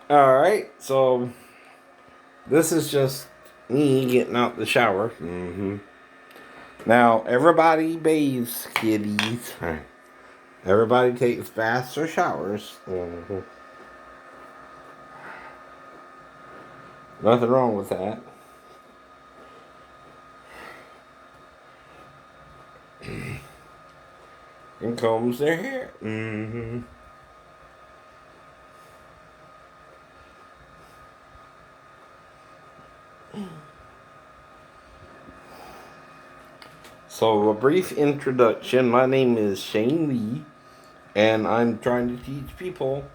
Alright, so this is just me getting out the shower. Now, everybody bathes, kiddies. Everybody takes baths or showers. Nothing wrong with that. And combs their hair. So, a brief introduction. My name is Shane Lee, and I'm trying to teach people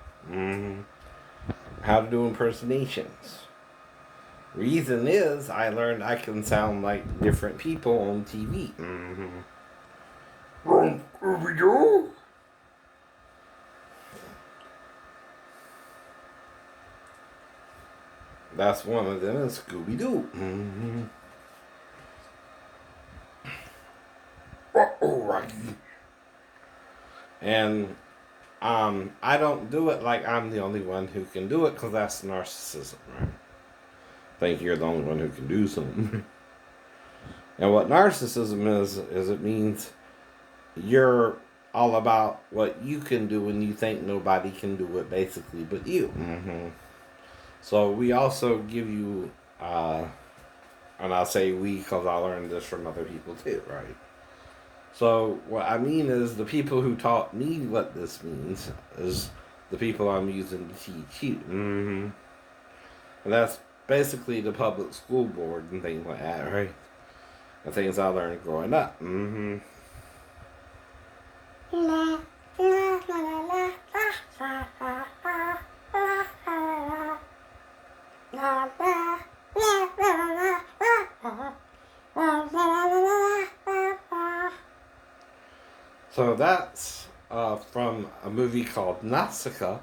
how to do impersonations. Reason is, I learned I can sound like different people on TV. That's one of them is Scooby Doo. And I don't do it like I'm the only one who can do it because that's narcissism, right? Think you're the only one who can do something. And what narcissism is it means you're all about what you can do and you think nobody can do it basically but you. So we also give you, and I'll say we because I learned this from other people too, right? So what I mean is the people who taught me what this means is the people I'm using to teach you. And that's basically the public school board and things like that, right? The things I learned growing up. So that's from a movie called Nausicaa,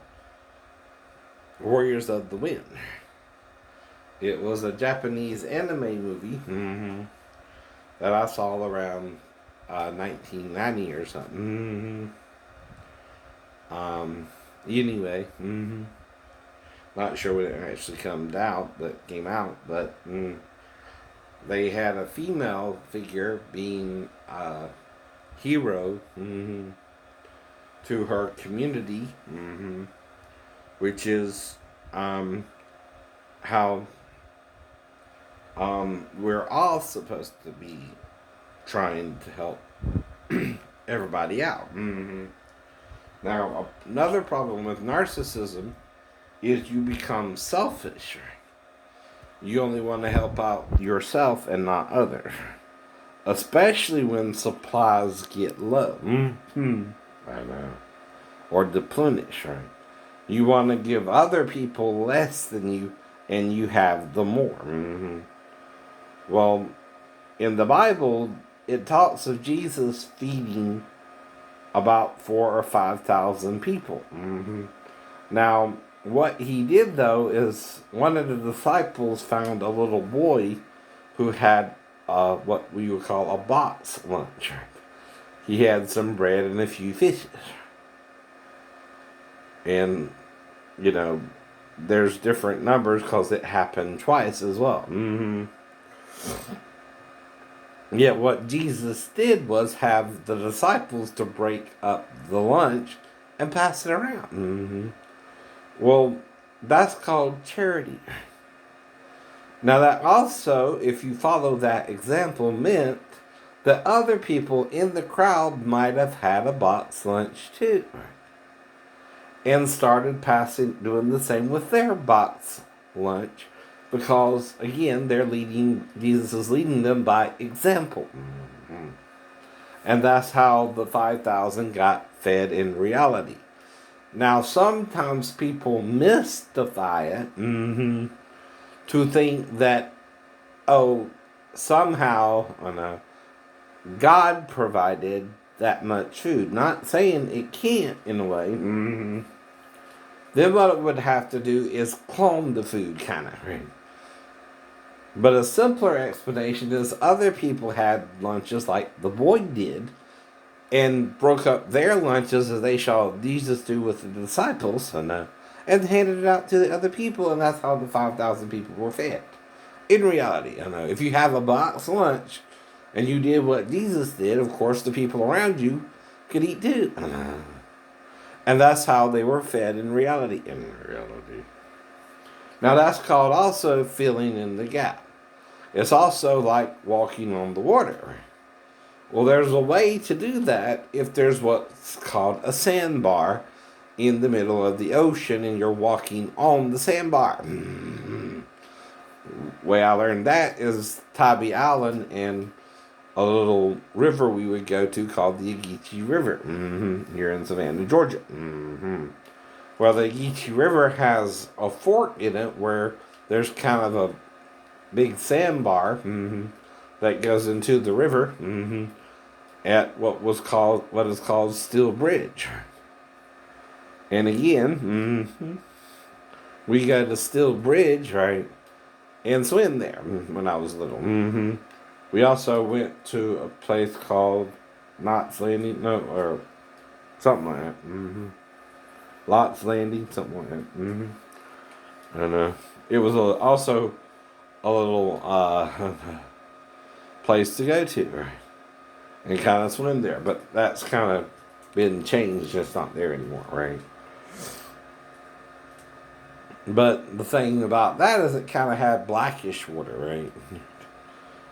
Warriors of the Wind. It was a Japanese anime movie that I saw around 1990 or something. Anyway, not sure when it actually came out, but they had a female figure being a hero to her community, which is how we're all supposed to be trying to help everybody out. Now, another problem with narcissism is you become selfish. You only want to help out yourself and not others, especially when supplies get low. I know. Or deplenish, right? You want to give other people less than you, and you have the more. Well, in the Bible, it talks of Jesus feeding about 4,000 or 5,000 people. Now, what he did though is one of the disciples found a little boy who had what we would call a box lunch. He had some bread and a few fishes. And, there's different numbers because it happened twice as well. Yet what Jesus did was have the disciples to break up the lunch and pass it around. Well, that's called charity. Now that also, if you follow that example, meant that other people in the crowd might have had a box lunch too. And started doing the same with their box lunch. Because, again, Jesus is leading them by example. And that's how the 5,000 got fed in reality. Now, sometimes people mystify it to think that, somehow, God provided that much food. Not saying it can't, in a way. Then what it would have to do is clone the food, kind of, right? But a simpler explanation is other people had lunches like the boy did and broke up their lunches as they saw Jesus do with the disciples. and handed it out to the other people, and that's how the 5,000 people were fed. In reality, I know if you have a box lunch and you did what Jesus did, of course the people around you could eat too. And that's how they were fed in reality. Now that's called also filling in the gap. It's also like walking on the water. Well, there's a way to do that if there's what's called a sandbar in the middle of the ocean and you're walking on the sandbar. Way I learned that is Tybee Island and a little river we would go to called the Ageechee River here in Savannah, Georgia. Well, the Ageechee River has a fork in it where there's kind of a big sandbar that goes into the river at what is called Steel Bridge. And again, we go to Steel Bridge, right, and swim there when I was little. We also went to a place called Knott's Landing, or something like that. Lott's Landing, something like that. And it was also a little place to go to, right, and kind of swim there. But that's kind of been changed; it's not there anymore, right? But the thing about that is it kind of had blackish water, right?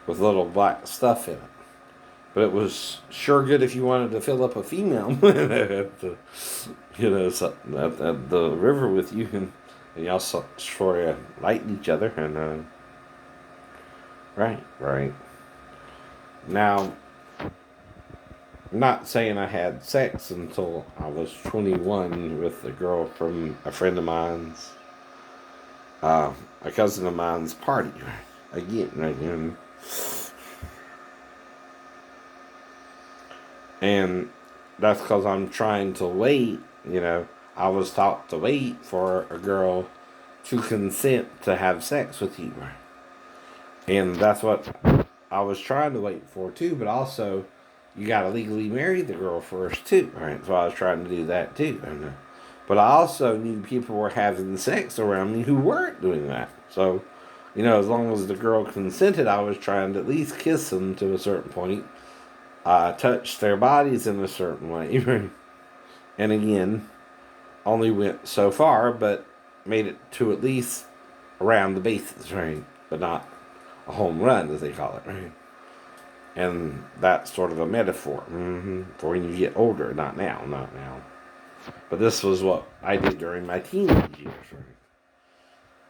With little black stuff in it. But it was sure good if you wanted to fill up a female at the, at the river with you, and y'all sort of lighten each other. And right. Now, I'm not saying I had sex until I was 21 with a girl from a friend of mine's, a cousin of mine's party. Again. And that's because I'm trying to wait, I was taught to wait for a girl to consent to have sex with you. And that's what I was trying to wait for too, but also you gotta legally marry the girl first too, right? So I was trying to do that too. But I also knew people were having sex around me who weren't doing that. So, as long as the girl consented, I was trying to at least kiss them to a certain point. Touch their bodies in a certain way. And again, only went so far, but made it to at least around the bases, right? But not a home run, as they call it, right? And that's sort of a metaphor for when you get older, not now. But this was what I did during my teenage years,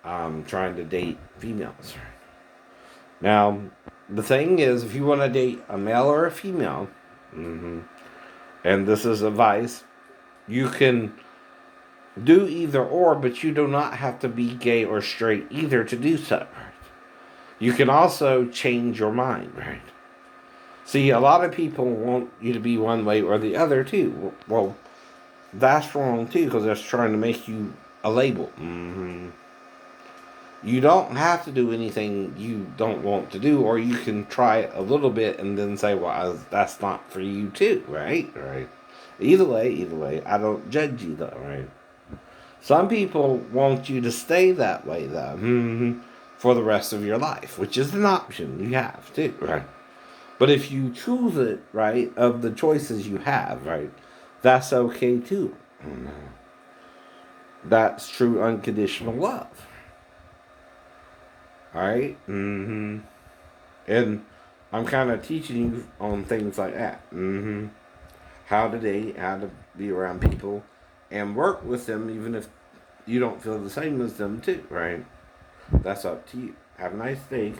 right? Trying to date females. Now, the thing is, if you want to date a male or a female, and this is advice, you can do either or, but you do not have to be gay or straight either to do so. Right? You can also change your mind, right? See, a lot of people want you to be one way or the other too. Well, that's wrong too, because that's trying to make you a label. You don't have to do anything you don't want to do, or you can try a little bit and then say, well, that's not for you too, right? Right. Either way, I don't judge you though, right? Some people want you to stay that way though, for the rest of your life, which is an option you have too, right? But if you choose it, right, of the choices you have, right, that's okay too. That's true unconditional love. Alright? And I'm kind of teaching you on things like that. How to date, how to be around people, and work with them even if you don't feel the same as them too, right? That's up to you. Have a nice day.